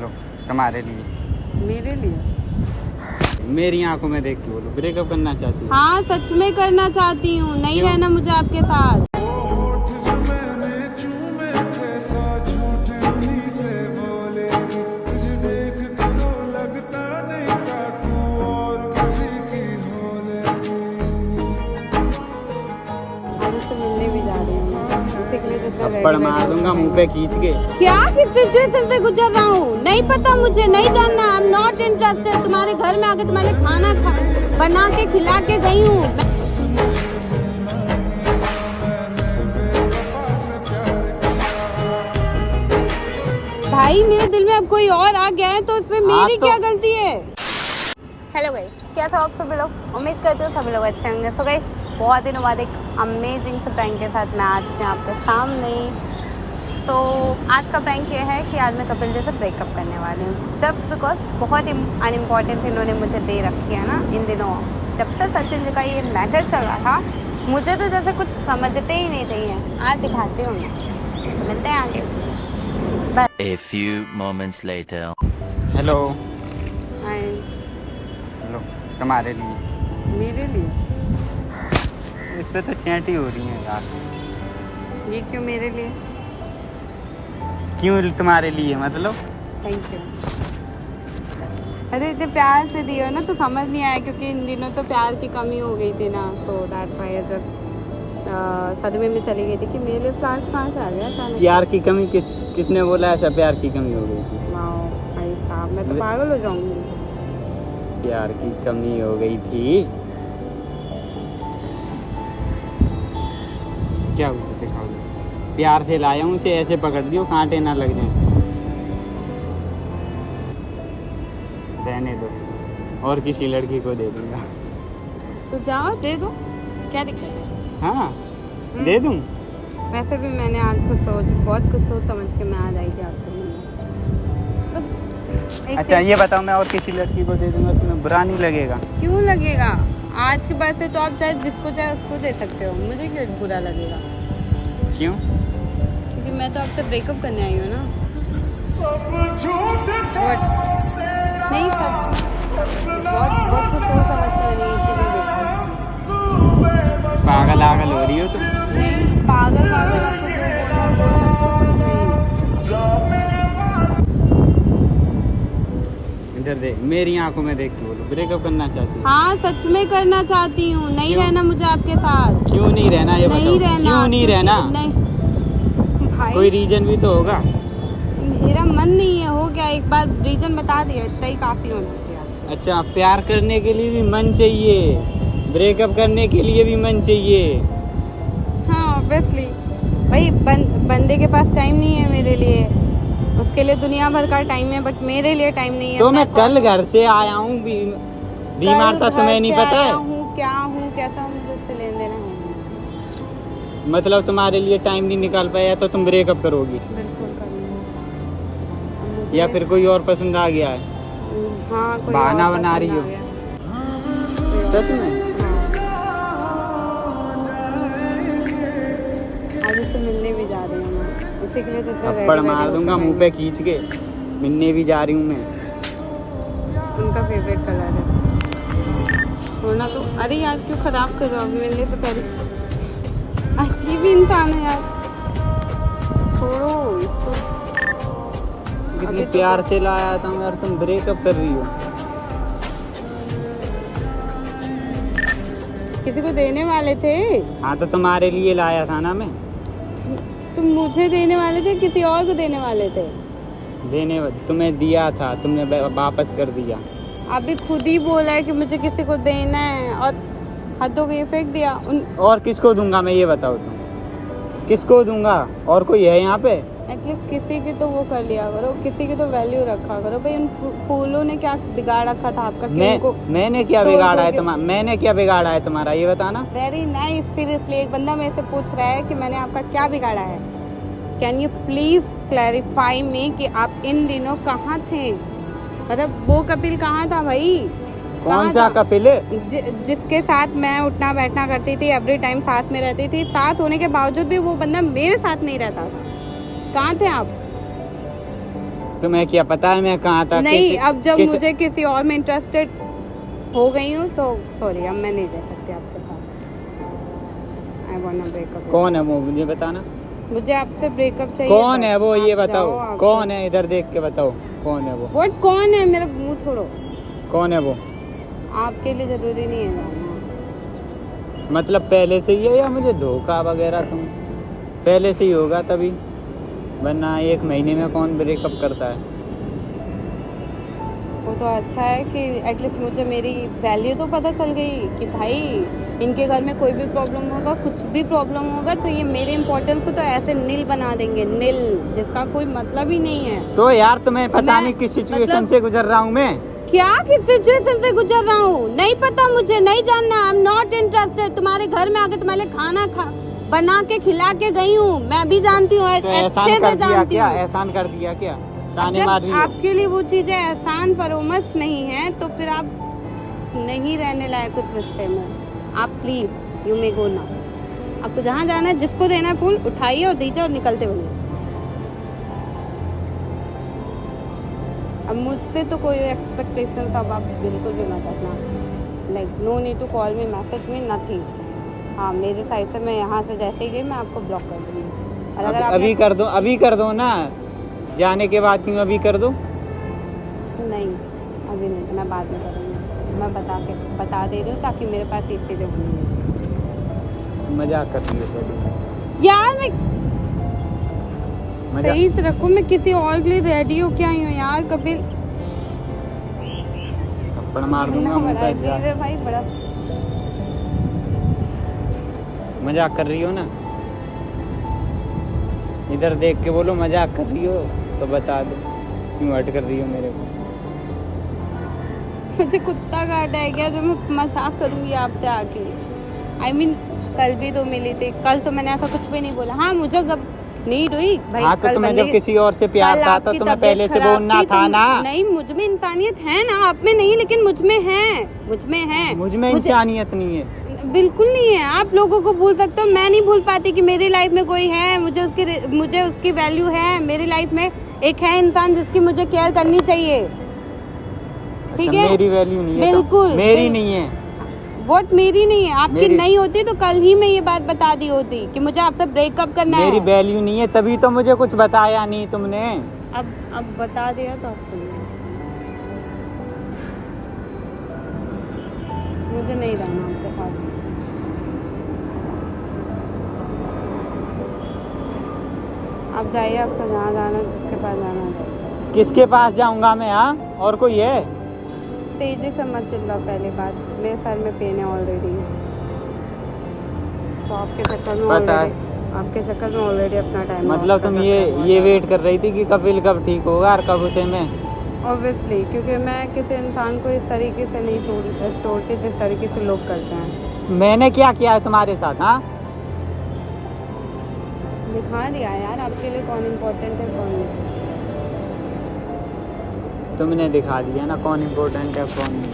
लो तुम्हारे लिए। मेरे लिए? मेरी आंखों में देख के बोलो, ब्रेकअप करना चाहती हो? हाँ सच में करना चाहती हूँ, नहीं क्यों? रहना मुझे आपके साथ। मिलने भी जा रही हूँ, थप्पड़ मार दूंगा मुंह पे खींच के। क्या किस सिचुएशन से गुजर रहा हूँ नहीं पता मुझे, नहीं जानना। I am not interested. तुम्हारे घर में आके तुम्हारे खाना बना के खिला के गई हूँ। भाई मेरे दिल में अब कोई और आ गया है तो इसमें मेरी क्या गलती है? हेलो गाइस, कैसे हो आप सभी लोग? उम्मीद करते हो सभी लोग अच्छे होंगे। सो गाइस, बहुत दिनों बाद एक अमेजिंग से प्रैंक के साथ मैं आज भी आपके सामने। सो आज का प्रैंक ये है कि आज मैं कपिल जी से ब्रेकअप करने वाली हूँ, जस्ट बिकॉज बहुत अनइम्पॉर्टेंट इन्होंने मुझे दे रखी है ना इन दिनों। जब से सचिन जी का ये मैटर चला था मुझे तो जैसे कुछ समझते ही नहीं चाहिए। आज दिखाती हूँ मैं, तो मिलते हैं आगे। A few moments later. Hello. Hi. लो तुम्हारे लिए। मेरे लिए? इस पे तो चैंटी हो रही है यार। ये क्यों मेरे लिए? क्यों तुम्हारे लिए मतलब? Thank you. अरे इतने प्यार से दियो ना तो समझ नहीं आया, क्योंकि इन दिनों तो प्यार की कमी हो गई थी ना। So that's why I just सदमे में चली गई थी कि मेरे फ्लावर्स कहाँ से आ गया अचानक। प्यार की कमी किसने बोला ऐसा? प्यार की कमी हो गई थी? वाओ भाई साहब, मैं तो पागल हो जाऊंगी। प्यार की कमी हो गई थी? क्या हुआ दिखाओ। प्यार से लाया हूँ उसे, ऐसे पकड़ लियो कांटे ना लग जाए। रहने दो, और किसी लड़की को दे दूंगा। तो जाओ दे दो, क्या दिक्कत है? हाँ दे दूँ। वैसे भी मैंने आज बहुत कुछ सोच समझ के मैं आज आई थी आपसे मिलने। तो अच्छा ये बताओ, मैं और किसी लड़की को दे दूंगा तुम्हें बुरा नहीं लगेगा? क्यों लगेगा? आज के बाद से तो आप चाहे जिसको चाहे उसको दे सकते हो, मुझे क्यों बुरा लगेगा? क्यों? क्योंकि मैं तो आपसे ब्रेकअप करने आई हूँ ना। नहीं सच, बहुत कुछ सोच समझ के मैंने ये चीज़ें देखा। पागल आगल हो रही हो तुम? नहीं पागल आपको इधर देख, मेरी आंखों में देख के बोलो, ब्रेकअप करना चाहती हो? हाँ सच में करना चाहती हूँ, नहीं क्यों? रहना मुझे आपके साथ। क्यों नहीं रहना ये बताओ? नहीं रहना। क्यों नहीं रहना? नहीं भाई, कोई रीजन भी तो होगा। मेरा मन नहीं है, हो गया एक बार रीजन बता दिया, इतना ही काफी होना चाहिए। अच्छा, प्यार करने के लिए भी मन चाहिए, ब्रेकअप करने के लिए भी मन चाहिए। हाँ ऑब्वियसली भाई, बंदे के पास टाइम नहीं है मेरे लिए, उसके लिए दुनिया भर का टाइम है, बट मेरे लिए टाइम नहीं है। तो मैं कल घर से आया हूँ, बीमार था, तुम्हें नहीं पता है? क्या हूँ कैसा हूँ, मुझे उससे लेन देना है। मतलब तुम्हारे लिए टाइम नहीं निकाल पाया तो तुम ब्रेकअप करोगी? बिल्कुल करूँगी। या फिर कोई और पसंद आ गया है? हाँ कोई बहाना और बना पसंद रही हो? आ गया। सच में? आज उससे मिलने भी जा रही हूँ मैं, उसी के लिए तो थप्पड़ मार दूंगा मुंह पे खींच के। मिलने भी जा रही हूँ मैं। उनका फेवरेट कलर है होना तो। अरे आज क्यों खराब कर रहा हूँ? मिलने से पहले अजीब ही इंसान है यार, छोड़ो इसको। कितनी प्यार से लाया था मगर तुम ब्रेकअप कर रही हो। किसी को देने वाले थे? हाँ तो तुम्हारे लिए लाया था ना मैं। तुम मुझे देने वाले थे, किसी और को देने वाले थे? तुम्हें दिया था, तुमने वापस कर दिया। अभी खुद ही बोला है कि मुझे किसी को देना है, और हद हो गई, फेंक दिया। और किसको दूंगा मैं, ये बताओ तुम? किसको दूंगा? और कोई है यहाँ पे? एटलीस्ट किसी की तो वो कर लिया करो, किसी की तो वैल्यू रखा करो भाई। उन फूलों ने क्या बिगाड़ रखा था आपका? मैंने क्या बिगाड़ा है तुम्हारा? मैंने क्या बिगाड़ा है तुम्हारा, ये बताना। Very nice. फिर इसलिए एक बंदा मेरे से पूछ रहा है कि मैंने आपका क्या बिगाड़ा है। कैन यू प्लीज क्लैरिफाई मी कि आप इन दिनों कहाँ थे? मतलब वो कपिल कहाँ था भाई? कौन सा कपिल? जिसके साथ मैं उठना बैठना करती थी, एवरी टाइम साथ में रहती थी, साथ होने के बावजूद भी वो बंदा मेरे साथ नहीं रहता था। कहाँ थे आप? तुम्हें क्या पता है मैं कहाँ था? नहीं, अब जब मुझे किसी और में इंटरेस्टेड हो गई हूँ तो सॉरी, अब मैं नहीं रह सकती आपके साथ। I want to break up. कौन है वो, मुझे बताना। मुझे आपसे ब्रेकअप चाहिए। कौन है वो, ये आप बताओ जाओ, कौन है, इधर देख के बताओ कौन है वो। व्हाट कौन है? मेरा मुंह छोड़ो। कौन है वो? आपके लिए जरूरी नहीं है जानना। मतलब पहले से ही है या मुझे धोखा वगैरह? तुम पहले से ही होगा तभी, वरना 1 महीने में कौन ब्रेकअप करता है? वो तो अच्छा है कि एटलीस्ट मुझे मेरी वैल्यू तो पता चल गई कि भाई इनके घर में कोई भी प्रॉब्लम होगा, कुछ भी प्रॉब्लम होगा तो ये मेरे इम्पोर्टेंस को तो ऐसे नील बना देंगे, नील, जिसका कोई मतलब ही नहीं है। तो यार तुम्हें पता नहीं किस सिचुएशन से गुजर रहा हूँ मैं। क्या किस सिचुएशन से गुजर रहा हूँ? नहीं पता मुझे, नहीं जानना। I am not interested. तुम्हारे घर में आके तुम्हारे खाना बना के खिला के गई हूँ, मैं भी जानती हूँ, तो अच्छे से जानती हूँ। एहसान कर दिया क्या? ताने मार रही हो? आपके लिए वो चीजें एहसान फरोमस नहीं है तो फिर आप नहीं रहने लायक उस रिश्ते में। आप please you may go now. आपको जहाँ जाना है, जिसको देना है फूल उठाइए और दीजिए और निकलते बनिए। अब मुझसे तो कोई एक्सपेक्टेशन अब आप बिल्कुल भी मत रखना। Like no need to call me, message me, nothing. हाँ, मेरे साइड से मैं यहाँ से जैसे ही गई मैं आपको ब्लॉक कर दूँगी। और अगर अभी कर दो, अभी कर दो ना, जाने के बाद क्यों अभी कर दो? नहीं, अभी नहीं, मैं बाद में करूँगी। मैं बता दे रही हूँ ताकि मेरे पास ये चीज़ें होनी चाहिए। मजाक कर रही हो सभी यार, मैं सही से रखो, मैं किसी और के लिए रेडी हो क्या हूँ यार? कपिल थप्पड़ मार दूंगा मुंह पे। अजीब है भाई, बड़ा मजाक कर रही हो ना? इधर देख के बोलो मजाक कर रही हो तो बता दो क्यों हट कर रही हो मेरे को। मुझे कुत्ता काटा है क्या जो मैं मजाक करूंगी आपसे आके? I mean, कल भी तो मिली थी, कल तो मैंने ऐसा कुछ भी नहीं बोला। हाँ, मुझे जब नीड हुई भाई। हाँ, तो तुम्हें जब किसी और से प्यार था तो तुम्हें पहले से बोलना था ना। नहीं, मुझ में इंसानियत है ना, आप में नहीं, लेकिन मुझ में है, मुझ में है। मुझ में इंसानियत नहीं है, बिल्कुल नहीं है। आप लोगों को भूल सकते हो, मैं नहीं भूल पाती कि मेरी लाइफ में कोई है, मुझे उसकी वैल्यू है। मेरी लाइफ में एक है इंसान जिसकी मुझे केयर करनी चाहिए, ठीक है? मेरी वैल्यू नहीं है, बिल्कुल मेरी नहीं है। वोट मेरी नहीं है, आपकी नहीं होती तो कल ही मैं ये बात बता दी होती कि मुझे आपसे ब्रेकअप करना है। मेरी वैल्यू नहीं है, तभी तो मुझे कुछ बताया नहीं तुमने। अब बता दिया तो आप सुनिए। मुझे नहीं रहना आपके साथ। आप जाइए, आपको जहाँ जाना, जिसके पास जाना है। किसके पास जाऊंगा मैं? हाँ, और कोई है? तेजी से मत चिल्लाओ, पहली बात, मेरे सर में पेन है ऑलरेडी। तो आपके चक्कर में ऑलरेडी अपना टाइम। मतलब तुम ये वेट कर रही थी कि कपिल कब ठीक होगा और कब उसे मैं। ऑब्वियसली, क्योंकि मैं किसी इंसान को इस तरीके से नहीं तोड़ती जिस तरीके से लोग करते हैं। मैंने क्या किया है तुम्हारे साथ? हाँ, दिखा दिया यार आपके लिए कौन इम्पोर्टेंट है कौन नहीं। तुमने दिखा दिया ना कौन इम्पोर्टेंट है कौन नहीं।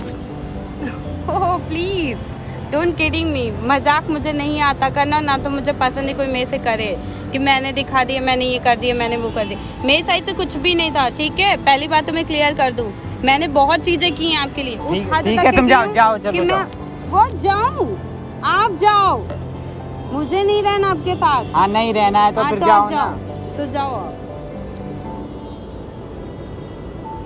Oh please don't kidding me. मजाक मुझे नहीं आता करना, ना तो मुझे पसंद है कोई मेरे से करे कि मैंने दिखा दिया, मैंने ये कर दिया, मैंने वो कर दिया। मेरी साइड से कुछ भी नहीं था, ठीक है? पहली बात तो मैं क्लियर कर दूं, मैंने बहुत चीजें की हैं आपके लिए। उस हद तक तुम जाओ कि मैं वो जाऊं, आप जाओ, मुझे नहीं रहना आपके साथ। हाँ, नहीं रहना है तो फिर जाओ ना। तो जाओ आप,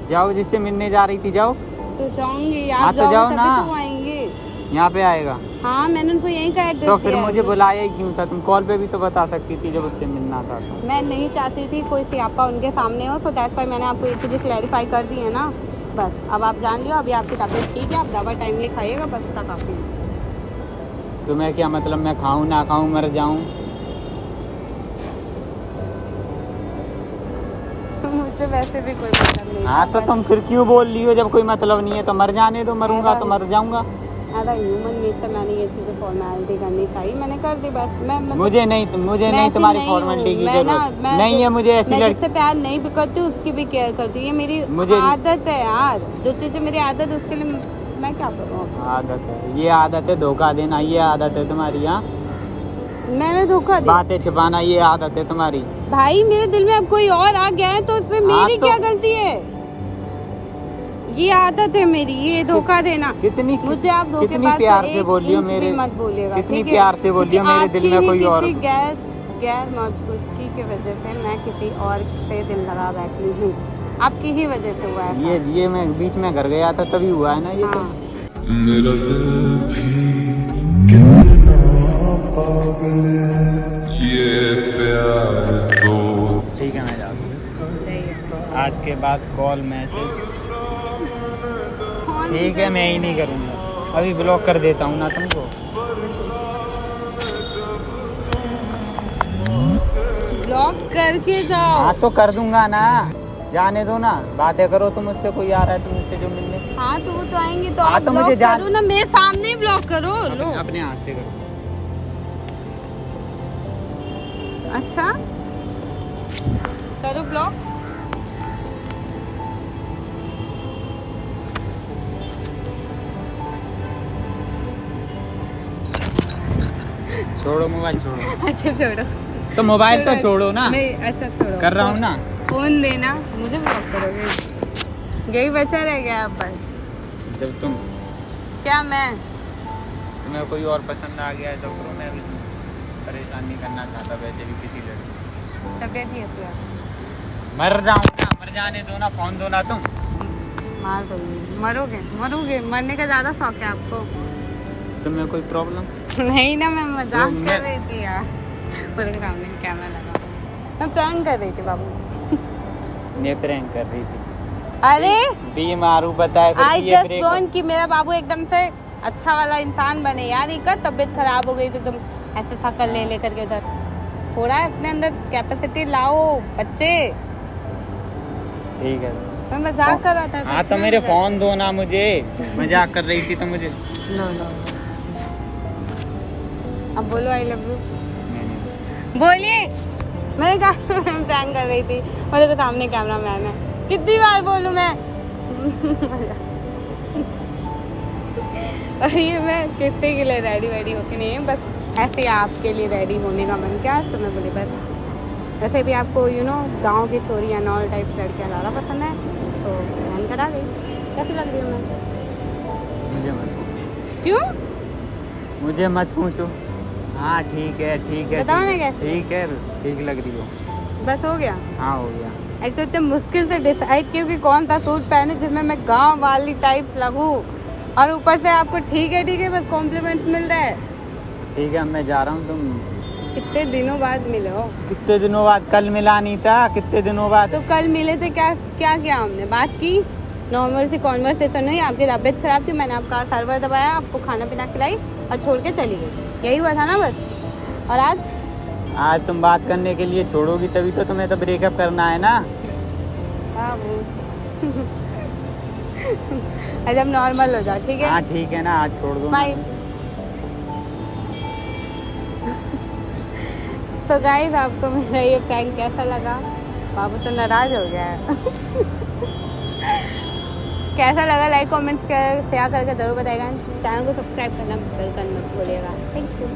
जाओ, जिससे मिलने जा रही थी जाओ। तो जाऊंगी। हाँ, आप तो जाओ ना। तो आएंगे यहाँ पे आएगा। हाँ, मैंने उनको यही कहा एड्रेस तो फिर दिया है। मुझे बुलाया ही क्यों था? तुम कॉल पे भी तो बता सकती थी जब उससे मिलना था तो। मैं नहीं चाहती थी कोई सियापा उनके सामने हो, सो दैट्स व्हाई मैंने आपको ये चीज़ें क्लैरिफाई कर दी है ना। बस अब आप जान लियो, अभी आपकी तबीयत ठीक है, आप दवा टाइमली खाइएगा, बस इतना काफ़ी है। तो मैं क्या मतलब, मैं खाऊं ना खाऊं, मर जाऊं? मुझे वैसे भी कोई मतलब नहीं। हाँ, तो तुम फिर क्यों बोल रही हो जब कोई मतलब नहीं है? तो मर जाने दो, मरूंगा तो मर जाऊंगा। एज अ ह्यूमन नेचर मैंने ये चीज़ें फॉर्मेलिटी करनी चाहिए, मैंने कर दी बस। मुझे नहीं तुम्हारी फॉर्मेलिटी की जरूरत नहीं है। मुझे ऐसी लड़की से प्यार नहीं भी करती, उसकी भी केयर करती हूँ, ये मेरी आदत है यार। जो चीज़ें मेरी आदत है उसके लिए मैं क्या करूँ? आदत है, ये आदत है धोखा देना, ये आदत है तुम्हारी। यहाँ मैंने धोखा दिया। बातें छिपाना ये आदत है तुम्हारी। भाई मेरे दिल में अब कोई और आ गया है तो उसमें मेरी क्या गलती है? ये आदत है मेरी, ये धोखा देना। कितनी मुझे आप धोखेबाज कितनी प्यार से बोलियो मेरे, मत बोलिएगा, कितनी ठीक है? प्यार से बोलियो मेरे दिल में कोई और गैर मौजूदगी की वजह से मैं किसी और से दिल लगा बैठी हूँ। आपकी ही वजह से हुआ है। ये मैं बीच में घर गया था तभी हुआ है ना ये। हाँ। मेरा दिल भी कितना पागल है, ये प्यार तो। ठीक है मैं जाऊँ आज के बाद कॉल मैसेज। ठीक है मैं ही नहीं करूँगा, अभी ब्लॉक कर देता हूँ ना तुमको। ब्लॉक करके जाओ। हाँ तो कर दूंगा ना, जाने दो ना, बातें करो तुम मुझसे, कोई आ रहा है तुमसे जो मिलने। हाँ तो वो तो आएंगे तो हाँ, आप तो ब्लॉक मुझे करो ना, मेरे सामने ही ब्लॉक करो। लो अपने हाथ से करो। अच्छा करो ब्लॉक। छोड़ो मोबाइल छोड़ो। अच्छा छोड़ो तो मोबाइल तो छोड़ो ना। अच्छा छोड़ो, कर रहा हूँ ना। फोन देना, मुझे ब्लॉक करोगे? यही बचा रह गया आप पर। जब तुम क्या मैं तुम्हें कोई और पसंद आ गया है तो करो, मैं भी परेशान नहीं करना चाहता वैसे भी किसी लड़की। तबियत ही है। मर जाऊँ ना, मर जाने दो ना, फोन दो ना तुम। मार दोगे, मरोगे, मरने का ज्यादा शौक है आपको? तुम्हें कोई प्रॉब्लम? नहीं ना, मैं मजाक तो कर रही थी यार। पूरे सामने कैमरा लगा, मैं प्रैंक कर रही थी बाबू। ये प्रैंक कर रही थी। अरे बीमारू बताए आई जस्ट वांट कि मेरा बाबू एकदम से अच्छा वाला इंसान बने यार। एक तबीयत खराब हो गई तो तुम ऐसे शक्ल ले लेकर के उधर। थोड़ा अपने अंदर कैपेसिटी लाओ बच्चे। ठीक है मैं मजाक कर रहा था। हाँ तो मेरे फोन दो ना मुझे, मजाक कर रही थी तो मुझे। लो अब बोलो आई लव यू। बोलिए। मैंने कहा प्रैंक कर रही थी, मेरे तो सामने कैमरा मैन है, कितनी बार बोलूं मैं। और ये मैं कितने के लिए रेडी होके नहीं है, बस ऐसे ही आपके लिए रेडी होने का मन किया तो मैं बोली बस। वैसे भी आपको गांव की छोरी या नॉल टाइप लड़कियाँ ज़्यादा पसंद है तो मन करा गई। कैसी लग रही हूँ मैं? मुझे मत पूछो। क्यों? मुझे मत पूछो। हाँ ठीक है बताओ ना कैसे। ठीक है, ठीक लग रही हो। बस हो गया? हाँ हो गया। एक तो इतने मुश्किल से डिसाइड किया कि कौन सा सूट पहने जिसमें मैं गांव वाली टाइप लगूं, और ऊपर से आपको ठीक है बस कॉम्प्लीमेंट्स मिल रहा है। ठीक है मैं जा रहा हूँ। तुम कितने दिनों बाद मिले हो? कितने दिनों बाद? कल मिला नहीं था, कितने दिनों बाद? तो कल मिले थे, क्या किया हमने? बात की, नॉर्मल सी कॉन्वर्सेशन हुई। आपकी तबीयत खराब थी, मैंने आपका सर्वर दबाया, आपको खाना पीना खिलाई और छोड़ के चली गई। यही हुआ था ना बस। और आज तुम बात करने के लिए छोड़ोगी तभी तो तुम्हें तो ब्रेकअप करना है ना। जब नॉर्मल हो जाओ, ठीक है? हाँ ठीक है ना, आज छोड़ दो। बाय। तो गाइस आपको मेरा ये प्रैंक कैसा लगा? बाबू तो नाराज हो गया है। कैसा लगा लाइक कमेंट्स शेयर करके जरूर बताएगा। चैनल को सब्सक्राइब करना बिल्कुल मत भूलिएगा। Thank you.